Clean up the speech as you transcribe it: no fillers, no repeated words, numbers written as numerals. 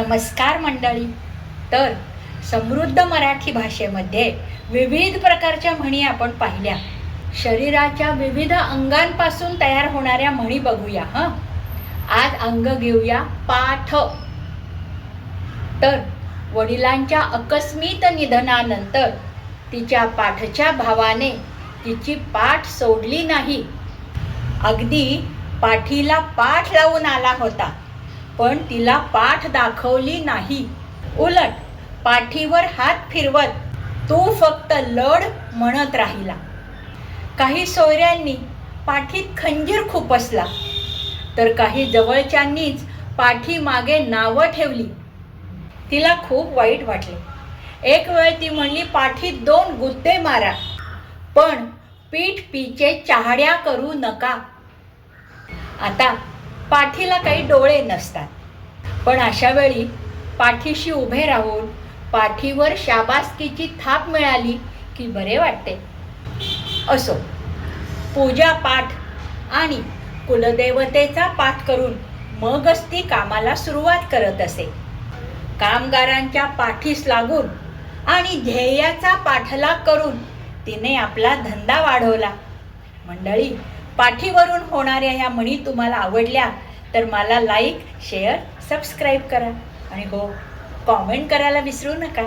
नमस्कार मंडळी. तर समृद्ध मराठी भाषेमध्ये विविध प्रकारच्या म्हणी आपण पाहिल्या. शरीराच्या विविध अंगांपासून तयार होणाऱ्या म्हणी बघूया. आज अंग घेऊया पाठ. तर वडिलांच्या अकस्मित निधनानंतर तिच्या पाठच्या भावाने तिची पाठ सोडली नाही. अगदी पाठीला पाठ लावून आला होता, पण तिला पाठ दाखवली नाही. उलट पाठीवर हात फिरवत तू फक्त लढ म्हणत राहिला. काही सोयऱ्यांनी पाठीत खंजीर खुपसला, तर काही जवळच्यांनीच पाठीमागे नावं ठेवली. तिला खूप वाईट वाटले. एक वेळ ती म्हणली, पाठीत 2 गुद्दे मारा, पण पीठ पीचे चाहड्या करू नका. आता पाठीला काही डोळे नसतात, पण अशा वेळी पाठीशी उभे राहून पाठीवर शाबासकीची थाप मिळाली की बरे वाटते. असो, पूजा पाठ आणि कुलदेवतेचा पाठ करून मगच ती कामाला सुरुवात करत असे. कामगारांच्या पाठीस लागून आणि ध्येयाचा पाठलाग करून तिने आपला धंदा वाढवला. मंडळी, पाठीवरून होणाऱ्या ह्या म्हणी तुम्हाला आवडल्या तर मला लाईक, शेअर, सबस्क्राईब करा आणि हो, कॉमेंट करायला विसरू नका.